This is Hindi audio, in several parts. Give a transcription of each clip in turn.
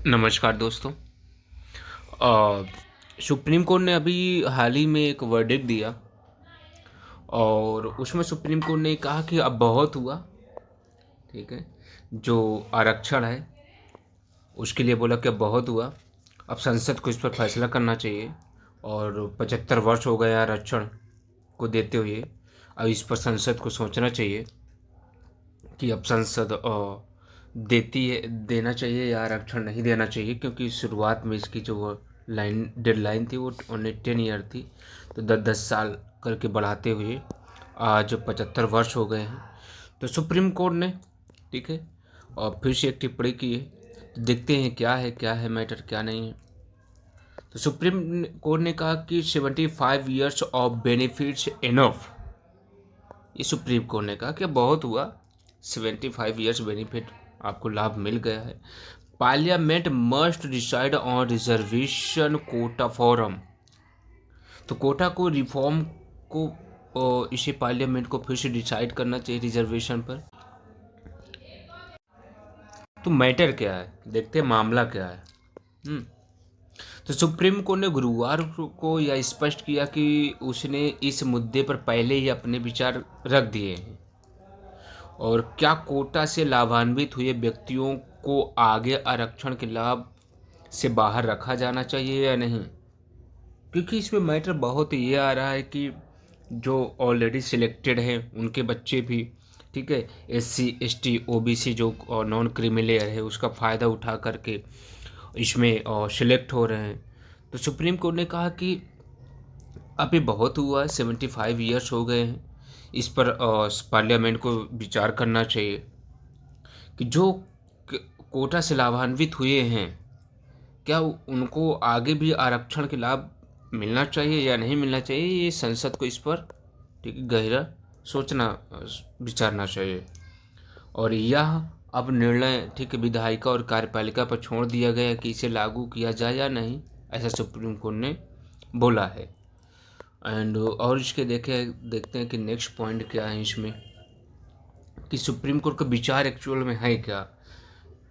नमस्कार दोस्तों। अ, सुप्रीम कोर्ट ने अभी हाल ही में एक वर्डिक्ट दिया और उसमें सुप्रीम कोर्ट ने कहा कि अब बहुत हुआ। ठीक है, जो आरक्षण है उसके लिए बोला कि अब बहुत हुआ, अब संसद को इस पर फैसला करना चाहिए। और 75 वर्ष हो गए आरक्षण को देते हुए, अब इस पर संसद को सोचना चाहिए कि अब संसद देती है, देना चाहिए या आरक्षण नहीं देना चाहिए, क्योंकि शुरुआत में इसकी जो लाइन डेडलाइन थी वो ओनली 10 ईयर थी। तो 10-10 साल करके बढ़ाते हुए आज 75 वर्ष हो गए हैं। तो सुप्रीम कोर्ट ने, ठीक है, और फिर से एक टिप्पणी की है। तो देखते हैं क्या है मैटर, क्या नहीं है। तो सुप्रीम कोर्ट ने कहा कि 75 ईयर्स ऑफ बेनिफिट्स इनफ। ये सुप्रीम कोर्ट ने कहा कि बहुत हुआ, 75 ईयर्स बेनिफिट आपको लाभ मिल गया है। Parliament must decide on reservation quota forum. तो कोटा को रिफॉर्म को इसे पार्लियामेंट को फिर से डिसाइड करना चाहिए रिजर्वेशन पर। तो मैटर क्या है, देखते हैं मामला क्या है। हम्म तो सुप्रीम कोर्ट ने गुरुवार को यह स्पष्ट किया कि उसने इस मुद्दे पर पहले ही अपने विचार रख दिए हैं और क्या कोटा से लाभान्वित हुए व्यक्तियों को आगे आरक्षण के लाभ से बाहर रखा जाना चाहिए या नहीं। क्योंकि इसमें मैटर बहुत ये आ रहा है कि जो ऑलरेडी सिलेक्टेड हैं उनके बच्चे भी, ठीक है, SC ST OBC जो नॉन क्रिमिलेयर है उसका फ़ायदा उठा करके इसमें सिलेक्ट हो रहे हैं। तो सुप्रीम कोर्ट ने कहा कि अभी बहुत हुआ है, 75 ईयर्स हो गए हैं, इस पर पार्लियामेंट को विचार करना चाहिए कि जो कोटा से लाभान्वित हुए हैं क्या उनको आगे भी आरक्षण के लाभ मिलना चाहिए या नहीं मिलना चाहिए। ये संसद को इस पर, ठीक है, गहरा सोचना विचारना चाहिए। और यह अब निर्णय, ठीक है, विधायिका और कार्यपालिका पर छोड़ दिया गया है कि इसे लागू किया जाए या नहीं, ऐसा सुप्रीम कोर्ट ने बोला है। एंड और इसके देखते हैं कि नेक्स्ट पॉइंट क्या है इसमें, कि सुप्रीम कोर्ट का विचार एक्चुअल में है क्या।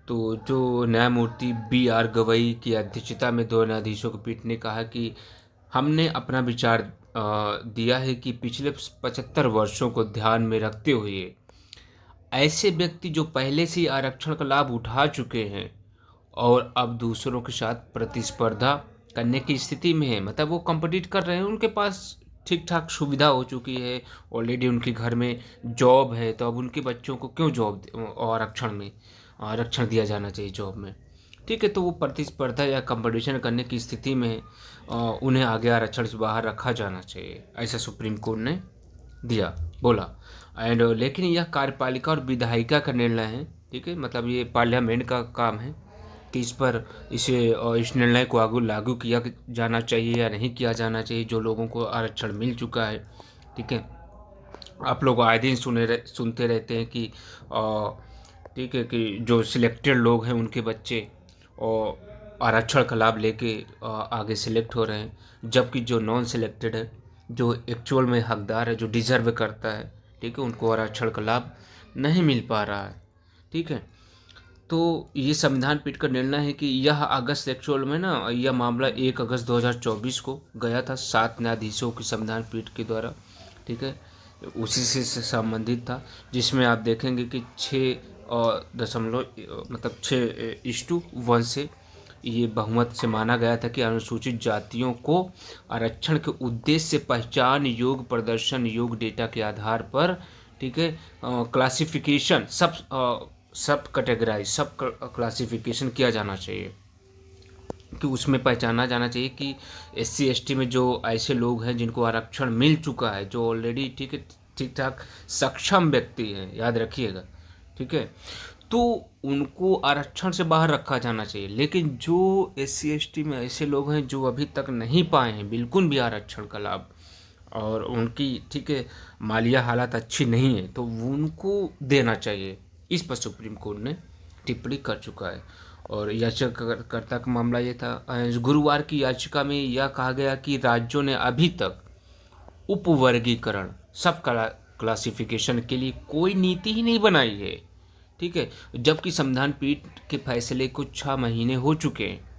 तो जो न्यायमूर्ति BR गवई की अध्यक्षता में 2 न्यायाधीशों की पीठ ने कहा कि हमने अपना विचार दिया है कि पिछले 75 वर्षों को ध्यान में रखते हुए ऐसे व्यक्ति जो पहले से ही आरक्षण का लाभ उठा चुके हैं और अब दूसरों के साथ प्रतिस्पर्धा करने की स्थिति में है, मतलब वो कम्पिटिट कर रहे हैं, उनके पास ठीक ठाक सुविधा हो चुकी है, ऑलरेडी उनके घर में जॉब है, तो अब उनके बच्चों को क्यों जॉब आरक्षण में आरक्षण दिया जाना चाहिए जॉब में। ठीक है, तो वो प्रतिस्पर्धा या कंपटीशन करने की स्थिति में है, उन्हें आगे आरक्षण से बाहर रखा जाना चाहिए, ऐसा सुप्रीम कोर्ट ने दिया, बोला। एंड लेकिन यह कार्यपालिका और विधायिका का निर्णय है, ठीक है, मतलब ये पार्लियामेंट का काम है कि इस पर इस निर्णय को आगे लागू किया जाना चाहिए या नहीं किया जाना चाहिए, जो लोगों को आरक्षण मिल चुका है। ठीक है, आप लोग आए दिन सुनते रहते हैं कि ठीक है, कि जो सिलेक्टेड लोग हैं उनके बच्चे और आरक्षण का लाभ लेके आगे सिलेक्ट हो रहे हैं, जबकि जो नॉन सिलेक्टेड है, जो एक्चुअल में हकदार है, जो डिज़र्व करता है, ठीक है, उनको आरक्षण का लाभ नहीं मिल पा रहा है। ठीक है, तो ये संविधान पीठ का निर्णय है कि यह अगस्त एक्चुअल में ना, यह मामला 1 अगस्त 2024 को गया था 7 न्यायाधीशों की संविधान पीठ के द्वारा। ठीक है, उसी से संबंधित था, जिसमें आप देखेंगे कि 6.1 से ये बहुमत से माना गया था कि अनुसूचित जातियों को आरक्षण के उद्देश्य से पहचान योग प्रदर्शन योग डेटा के आधार पर, ठीक है, क्लासिफिकेशन सब क्लासिफिकेशन किया जाना चाहिए, कि उसमें पहचाना जाना चाहिए कि SC ST में जो ऐसे लोग हैं जिनको आरक्षण मिल चुका है, जो ऑलरेडी, ठीक है, ठीक ठाक सक्षम व्यक्ति हैं, याद रखिएगा। ठीक है, तो उनको आरक्षण से बाहर रखा जाना चाहिए। लेकिन जो SC ST में ऐसे लोग हैं जो अभी तक नहीं पाए हैं बिल्कुल भी आरक्षण का लाभ, और उनकी, ठीक है, मालिया हालत अच्छी नहीं है, तो उनको देना चाहिए, इस पर सुप्रीम कोर्ट ने टिप्पणी कर चुका है। और याचिकाकर्ता का मामला ये था, गुरुवार की याचिका में यह कहा गया कि राज्यों ने अभी तक उपवर्गीकरण सब क्लासिफिकेशन के लिए कोई नीति ही नहीं बनाई है। ठीक है, जबकि संविधान पीठ के फैसले को 6 महीने हो चुके हैं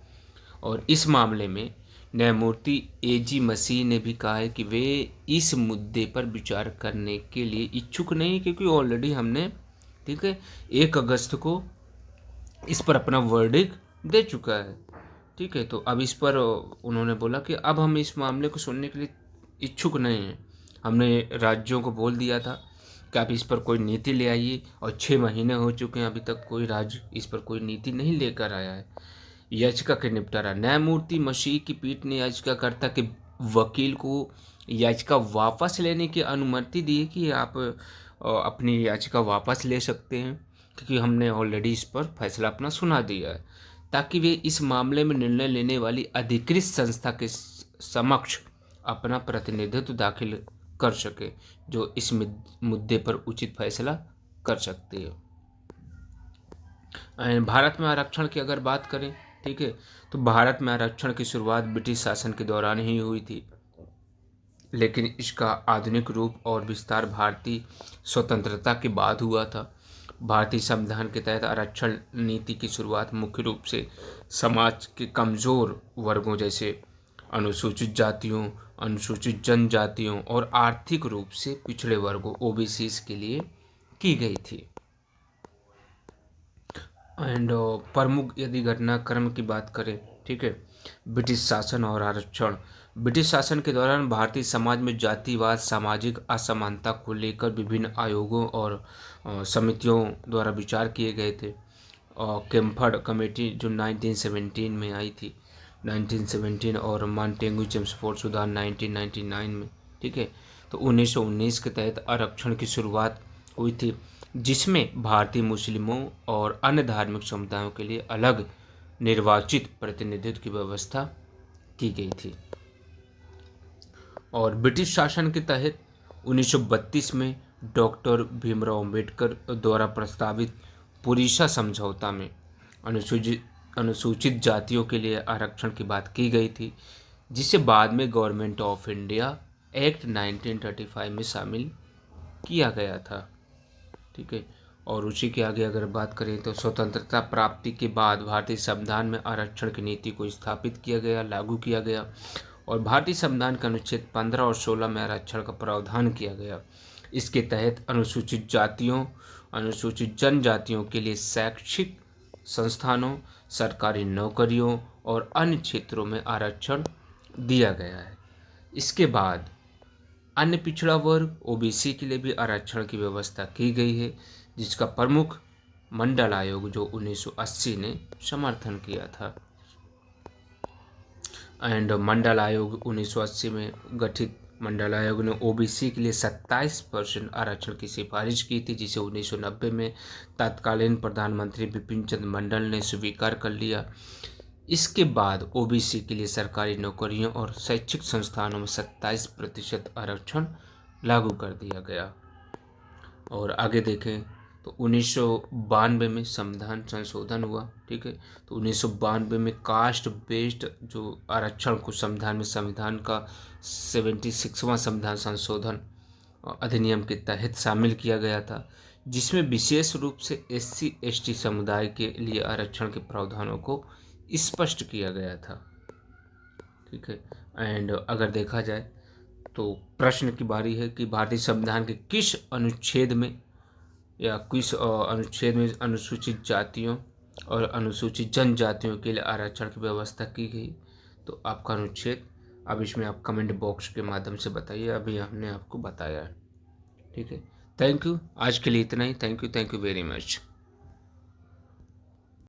और इस मामले में न्यायमूर्ति एजी मसीह ने भी कहा है कि वे इस मुद्दे पर विचार करने के लिए इच्छुक नहीं, क्योंकि ऑलरेडी हमने, ठीक है, 1 अगस्त को इस पर अपना वर्डिक्ट दे चुका है। ठीक है, तो अब इस पर उन्होंने बोला कि अब हम इस मामले को सुनने के लिए इच्छुक नहीं हैं। हमने राज्यों को बोल दिया था कि आप इस पर कोई नीति ले आइए, और 6 महीने हो चुके हैं, अभी तक कोई राज्य इस पर कोई नीति नहीं लेकर आया है। याचिका के निपटारा। न्यायमूर्ति मसीह की पीठ ने याचिकाकर्ता के वकील को याचिका वापस लेने की अनुमति दी कि आप अपनी याचिका वापस ले सकते हैं, क्योंकि हमने ऑलरेडी इस पर फैसला अपना सुना दिया है, ताकि वे इस मामले में निर्णय लेने वाली अधिकृत संस्था के समक्ष अपना प्रतिनिधित्व दाखिल कर सके, जो इस मुद्दे पर उचित फैसला कर सकती है। भारत में आरक्षण की अगर बात करें, ठीक है, तो भारत में आरक्षण की शुरुआत ब्रिटिश शासन के दौरान ही हुई थी, लेकिन इसका आधुनिक रूप और विस्तार भारतीय स्वतंत्रता के बाद हुआ था। भारतीय संविधान के तहत आरक्षण नीति की शुरुआत मुख्य रूप से समाज के कमज़ोर वर्गों जैसे अनुसूचित जातियों, अनुसूचित जनजातियों और आर्थिक रूप से पिछड़े वर्गों ओबीसी के लिए की गई थी। एंड प्रमुख यदि घटनाक्रम की बात करें, ठीक है, ब्रिटिश शासन और आरक्षण। ब्रिटिश शासन के दौरान भारतीय समाज में जातिवाद, सामाजिक असमानता को लेकर विभिन्न आयोगों और समितियों द्वारा विचार किए गए थे। केम्फर्ड कमेटी जो 1917 में आई थी, 1917, और मॉन्टेग्यू चेम्सफोर्ड सुधार 1999 में, ठीक है। तो 1919 के तहत आरक्षण की शुरुआत हुई थी, जिसमें भारतीय मुस्लिमों और अन्य धार्मिक समुदायों के लिए अलग निर्वाचित प्रतिनिधित्व की व्यवस्था की गई थी। और ब्रिटिश शासन के तहत 1932 में डॉक्टर भीमराव अंबेडकर द्वारा प्रस्तावित पुरीसा समझौता में अनुसूचित जातियों के लिए आरक्षण की बात की गई थी, जिसे बाद में गवर्नमेंट ऑफ इंडिया एक्ट 1935 में शामिल किया गया था। ठीक है, और उसी के आगे अगर बात करें तो स्वतंत्रता प्राप्ति के बाद भारतीय संविधान में आरक्षण की नीति को स्थापित किया गया, लागू किया गया, और भारतीय संविधान के अनुच्छेद 15 और 16 में आरक्षण का प्रावधान किया गया। इसके तहत अनुसूचित जातियों, अनुसूचित जनजातियों के लिए शैक्षिक संस्थानों, सरकारी नौकरियों और अन्य क्षेत्रों में आरक्षण दिया गया है। इसके बाद अन्य पिछड़ा वर्ग ओबीसी के लिए भी आरक्षण की व्यवस्था की गई है, जिसका प्रमुख मंडल आयोग जो 1980 ने समर्थन किया था। एंड मंडल आयोग 1980 में गठित मंडल आयोग ने ओबीसी के लिए 27% आरक्षण की सिफारिश की थी, जिसे 1990 में तत्कालीन प्रधानमंत्री बिपिन चंद्र मंडल ने स्वीकार कर लिया। इसके बाद ओबीसी के लिए सरकारी नौकरियों और शैक्षिक संस्थानों में 27% आरक्षण लागू कर दिया गया। और आगे देखें तो 1992 में संविधान संशोधन हुआ। ठीक है, तो 1992 में कास्ट बेस्ड जो आरक्षण को संविधान का 76वां संविधान संशोधन अधिनियम के तहत शामिल किया गया था, जिसमें विशेष रूप से SC/ST समुदाय के लिए आरक्षण के प्रावधानों को स्पष्ट किया गया था। ठीक है, एंड अगर देखा जाए तो प्रश्न की बारी है कि भारतीय संविधान के किस अनुच्छेद में या किस अनुच्छेद में अनुसूचित जातियों और अनुसूचित जनजातियों के लिए आरक्षण की व्यवस्था की गई। तो आपका अनुच्छेद अब इसमें आप कमेंट बॉक्स के माध्यम से बताइए, अभी हमने आपको बताया है। ठीक है, थैंक यू, आज के लिए इतना ही। Thank you very much.